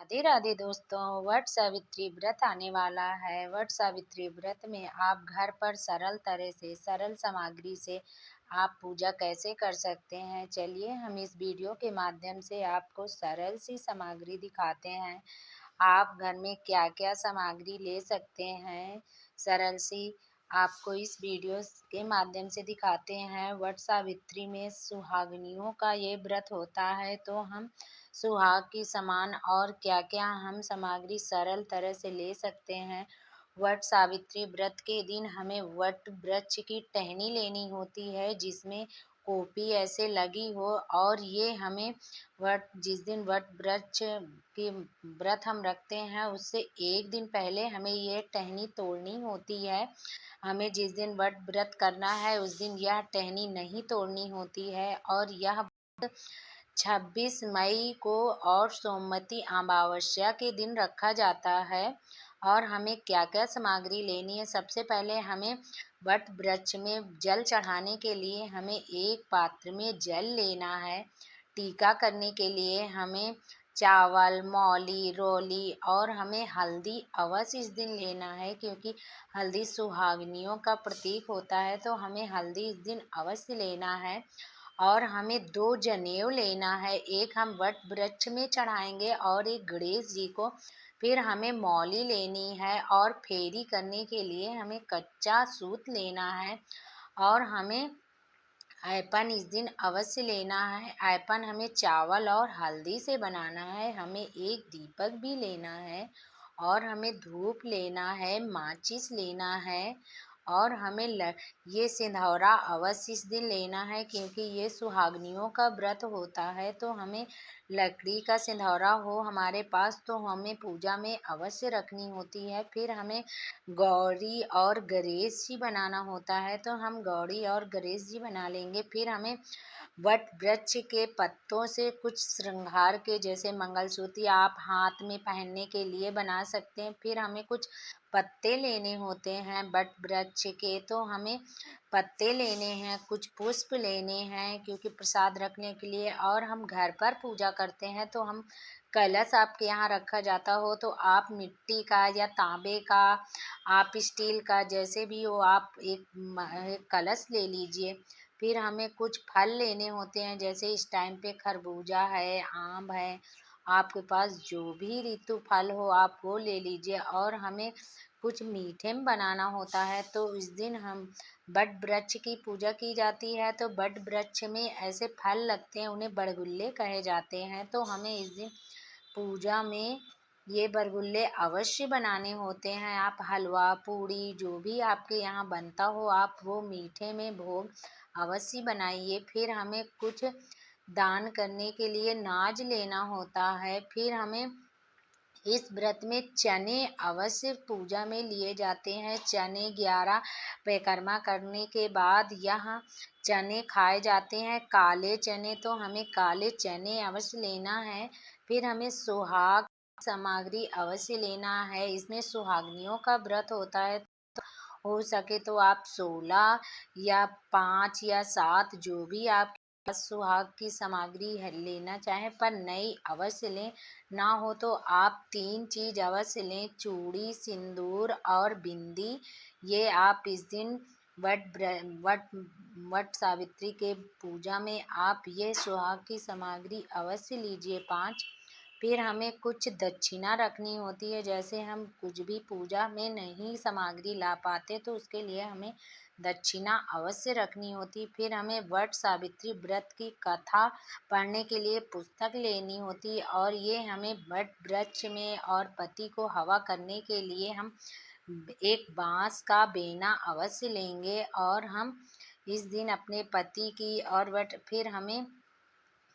राधे राधे दोस्तों। वट सावित्री व्रत आने वाला है। वट सावित्री व्रत में आप घर पर सरल तरह से सरल सामग्री से आप पूजा कैसे कर सकते हैं, चलिए हम इस वीडियो के माध्यम से आपको सरल सी सामग्री दिखाते हैं। आप घर में क्या क्या सामग्री ले सकते हैं सरल सी, आपको इस वीडियो के माध्यम से दिखाते हैं। वट सावित्री में सुहागिनियों का ये व्रत होता है, तो हम सुहाग की समान और क्या क्या हम सामग्री सरल तरह से ले सकते हैं। वट सावित्री व्रत के दिन हमें वट वृक्ष की टहनी लेनी होती है, जिसमें कॉपी ऐसे लगी हो, और ये हमें वट जिस दिन वट वृक्ष की व्रत हम रखते हैं उससे एक दिन पहले हमें ये टहनी तोड़नी होती है। हमें जिस दिन वट व्रत करना है उस दिन यह टहनी नहीं तोड़नी होती है, और यह 26 मई को और सोमवती अमावस्या के दिन रखा जाता है। और हमें क्या क्या सामग्री लेनी है, सबसे पहले हमें वट वृक्ष में जल चढ़ाने के लिए हमें एक पात्र में जल लेना है। टीका करने के लिए हमें चावल, मौली, रोली और हमें हल्दी अवश्य इस दिन लेना है, क्योंकि हल्दी सुहागिनियों का प्रतीक होता है, तो हमें हल्दी इस दिन अवश्य लेना है। और हमें 2 जनेऊ लेना है, एक हम वट वृक्ष में चढ़ाएंगे और एक गणेश जी को। फिर हमें मौली लेनी है, और फेरी करने के लिए हमें कच्चा सूत लेना है। और हमें ऐपन इस दिन अवश्य लेना है। ऐपन हमें चावल और हल्दी से बनाना है। हमें एक दीपक भी लेना है, और हमें धूप लेना है, माचिस लेना है, और हमें ये सिंधौरा अवश्य इस दिन लेना है, क्योंकि ये सुहागनियों का व्रत होता है, तो हमें लकड़ी का सिंधौरा हो हमारे पास तो हमें पूजा में अवश्य रखनी होती है। फिर हमें गौरी और गणेश जी बनाना होता है, तो हम गौरी और गणेश जी बना लेंगे। फिर हमें वट वृक्ष के पत्तों से कुछ श्रृंगार के, जैसे मंगलसूत्र आप हाथ में पहनने के लिए बना सकते हैं। फिर हमें कुछ पत्ते लेने होते हैं वट वृक्ष के, तो हमें पत्ते लेने हैं, कुछ पुष्प लेने हैं, क्योंकि प्रसाद रखने के लिए। और हम घर पर पूजा करते हैं, तो हम कलश आपके यहाँ रखा जाता हो तो आप मिट्टी का या तांबे का, आप स्टील का, जैसे भी हो आप एक कलश ले लीजिए। फिर हमें कुछ फल लेने होते हैं, जैसे इस टाइम पे खरबूजा है, आम है, आपके पास जो भी ऋतु फल हो आप वो ले लीजिए। और हमें कुछ मीठे में बनाना होता है, तो इस दिन हम वट वृक्ष की पूजा की जाती है, तो वट वृक्ष में ऐसे फल लगते हैं, उन्हें बड़गुल्ले कहे जाते हैं, तो हमें इस दिन पूजा में ये बरगुल्ले अवश्य बनाने होते हैं। आप हलवा पूड़ी जो भी आपके यहाँ बनता हो आप वो मीठे में भोग अवश्य बनाइए। फिर हमें कुछ दान करने के लिए नाज लेना होता है। फिर हमें इस व्रत में चने अवश्य पूजा में लिए जाते हैं। चने 11 परिक्रमा करने के बाद यहाँ चने खाए जाते हैं, काले चने, तो हमें काले चने अवश्य लेना है। फिर हमें सुहाग सामग्री अवश्य लेना है। इसमें सुहागनियों का व्रत होता है, हो सके तो आप 16 या 5 या 7 जो भी आप सुहाग की सामग्री है लेना चाहें, पर नई अवश्य लें। ना हो तो आप 3 चीज अवश्य लें, चूड़ी, सिंदूर और बिंदी। ये आप इस दिन वट वट सावित्री के पूजा में आप ये सुहाग की सामग्री अवश्य लीजिए 5। फिर हमें कुछ दक्षिणा रखनी होती है, जैसे हम कुछ भी पूजा में नहीं सामग्री ला पाते तो उसके लिए हमें दक्षिणा अवश्य रखनी होती। फिर हमें वट सावित्री व्रत की कथा पढ़ने के लिए पुस्तक लेनी होती, और ये हमें वट वृक्ष में और पति को हवा करने के लिए हम एक बांस का बेना अवश्य लेंगे। और हम इस दिन अपने पति की और वट फिर हमें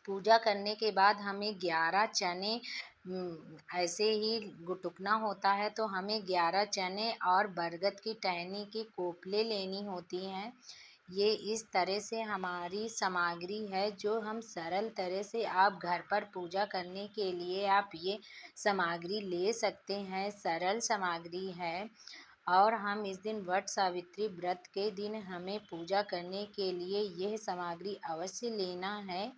पूजा करने के बाद हमें 11 चने ऐसे ही गुटुकना होता है, तो हमें 11 चने और बरगद की टहनी की कोपले लेनी होती हैं। ये इस तरह से हमारी सामग्री है, जो हम सरल तरह से आप घर पर पूजा करने के लिए आप ये सामग्री ले सकते हैं, सरल सामग्री है। और हम इस दिन वट सावित्री व्रत के दिन हमें पूजा करने के लिए यह सामग्री अवश्य लेना है।